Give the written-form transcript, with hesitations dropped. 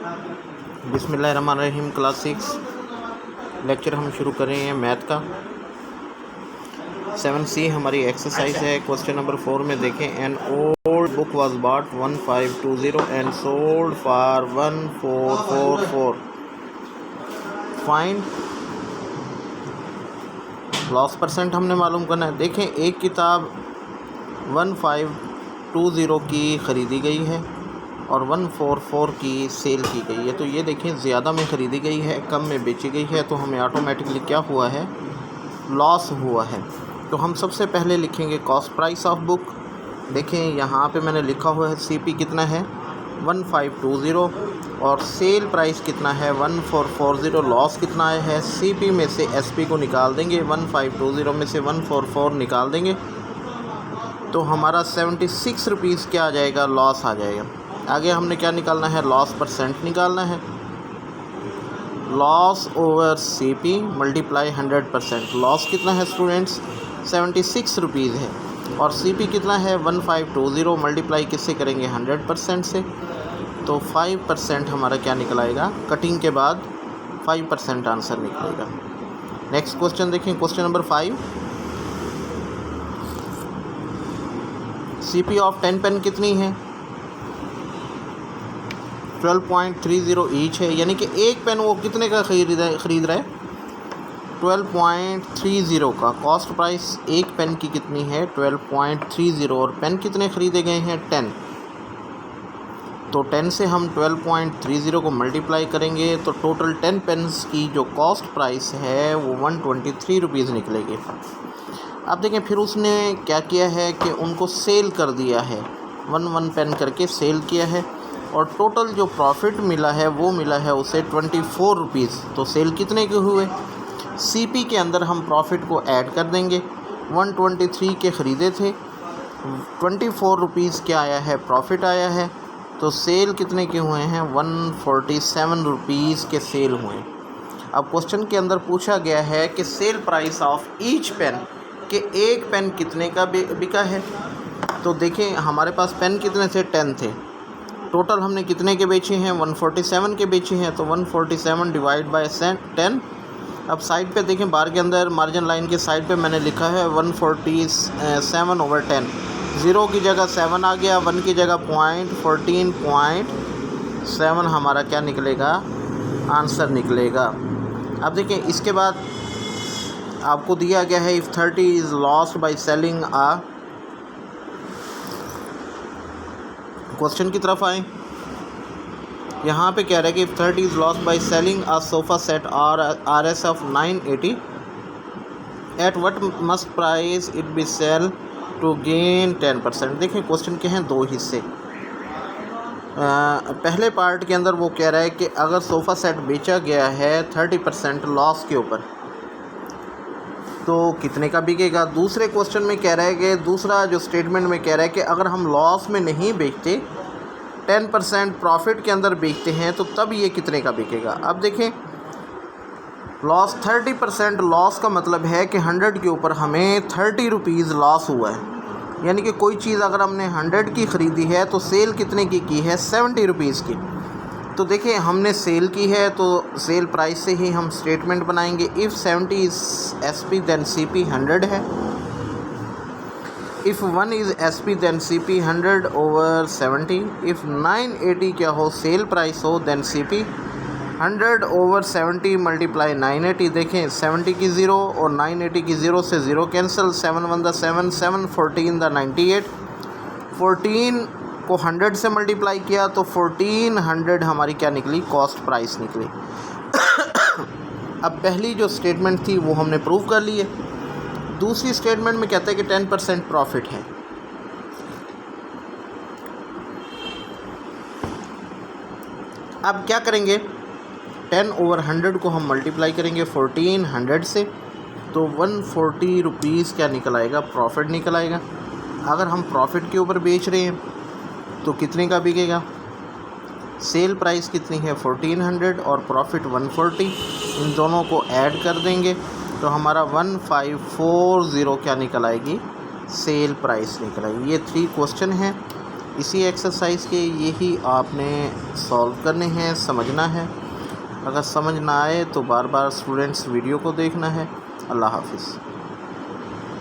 बिस्मिल्लाहिर्रहमानिर्रहीम। Class 6 lecture हम शुरू कर रहे हैं मैथ का। 7C हमारी एक्सरसाइज है। क्वेश्चन नंबर 4 में देखें, an old book was bought 1520 and sold for 1444। Find loss percent हमने मालूम करना है। देखें, एक किताब 1520 की ख़रीदी गई है और 144 की सेल की गई है। तो ये देखें, ज़्यादा में ख़रीदी गई है, कम में बेची गई है, तो हमें ऑटोमेटिकली क्या हुआ है, लॉस हुआ है। तो हम सबसे पहले लिखेंगे कॉस्ट प्राइस ऑफ बुक। देखें, यहाँ पे मैंने लिखा हुआ है सीपी कितना है 1520 और सेल प्राइस कितना है 1440। लॉस कितना आया है, सीपी में से एसपी को निकाल देंगे, 1520 में से 144 निकाल देंगे, तो हमारा 76 रुपीज़ क्या आ जाएगा, लॉस आ जाएगा। आगे हमने क्या निकालना है, लॉस परसेंट निकालना है। Loss over CP multiply 100%। Loss कितना है स्टूडेंट्स, 76 रुपीज़ है और सीपी कितना है 1520, मल्टीप्लाई किससे करेंगे, 100% से, तो 5% हमारा क्या निकल आएगा, कटिंग के बाद 5% आंसर निकलेगा। नेक्स्ट क्वेश्चन देखें, question number 5। CP of 10 pen कितनी है, 12.30 ईच है, यानी कि एक पेन वो कितने का ख़रीद रहा है, 12.30 का। कॉस्ट प्राइस एक पेन की कितनी है, 12.30, और पेन कितने ख़रीदे गए हैं, 10। तो 10 से हम 12.30 को मल्टीप्लाई करेंगे तो टोटल 10 पेन्स की जो कॉस्ट प्राइस है वो 123 रुपीज़ निकलेगी। अब देखें, फिर उसने क्या किया है कि उनको सेल कर दिया है, 1 पेन करके सेल किया है, और टोटल जो प्रॉफिट मिला है वो मिला है उसे 24 रुपीज़। तो सेल कितने के हुए, सीपी के अंदर हम प्रॉफिट को ऐड कर देंगे। 123 के ख़रीदे थे, 24 रुपीज़ क्या आया है, प्रॉफिट आया है, तो सेल कितने के हुए हैं, 147 रुपीज़ के सेल हुए। अब क्वेश्चन के अंदर पूछा गया है कि sale price of each pen, कि एक पेन कितने का बिका है। तो देखें, हमारे पास पेन कितने थे, 10 थे, टोटल हमने कितने के बेचे हैं, 147 के बेचे हैं, तो 147 डिवाइड बाय 10। अब साइड पे देखें, बार के अंदर मार्जिन लाइन के साइड पे मैंने लिखा है 147/10। 0 की जगह 7 आ गया, 1 की जगह 14.7 हमारा क्या निकलेगा, आंसर निकलेगा। अब देखें, इसके बाद आपको दिया गया है if 30 is lost by selling a. Question की तरफ आए, यहाँ पे कह रहा है कि if 30 is lost by selling a sofa set R S of 980 at what must price it be sell to gain 10%। देखें, क्वेश्चन के हैं दो हिस्से। पहले पार्ट के अंदर वो कह रहा है कि अगर सोफ़ा सेट बेचा गया है 30% लॉस के ऊपर तो कितने का बिकेगा। दूसरे क्वेश्चन में कह रहा है कि दूसरा जो स्टेटमेंट में कह रहा है कि अगर हम लॉस में नहीं बेचते, 10% प्रॉफिट के अंदर बेचते हैं, तो तब ये कितने का बिकेगा। अब देखें, लॉस 30% लॉस का मतलब है कि 100 के ऊपर हमें 30 रुपीज़ लॉस हुआ है, यानी कि कोई चीज़ अगर हमने 100 की ख़रीदी है तो सेल कितने की है, 70 रुपीज़ की। तो देखिए, हमने सेल की है तो सेल प्राइस से ही हम स्टेटमेंट बनाएंगे। If 70 is SP then CP 100 है। If 1 is SP then CP 100/70। If 980 क्या हो, सेल प्राइस हो, देन सीपी 100/70 मल्टीप्लाई 980। देखें, 70 की 0 और 980 की 0 से 0 कैंसिल, 7 1 7, 7 14 98। 14 को 100 से मल्टीप्लाई किया तो 1400 हमारी क्या निकली, कॉस्ट प्राइस निकली। अब पहली जो स्टेटमेंट थी वो हमने प्रूव कर ली है। दूसरी स्टेटमेंट में कहते हैं कि 10% प्रॉफिट है। अब क्या करेंगे, 10/100 को हम मल्टीप्लाई करेंगे 1400 से, तो 140 रुपीज़ क्या निकल आएगा, प्रॉफिट निकल आएगा। अगर हम प्रॉफिट के ऊपर बेच रहे हैं तो कितने का बिकेगा, सेल प्राइस कितनी है 1400 और प्रॉफिट 140, इन दोनों को ऐड कर देंगे तो हमारा 1540 क्या निकल आएगी, सेल प्राइस निकल आएगी। ये 3 क्वेश्चन हैं इसी एक्सरसाइज के यही आपने सॉल्व करने हैं, समझना है। अगर समझ ना आए तो बार बार स्टूडेंट्स वीडियो को देखना है। अल्लाह हाफिज़।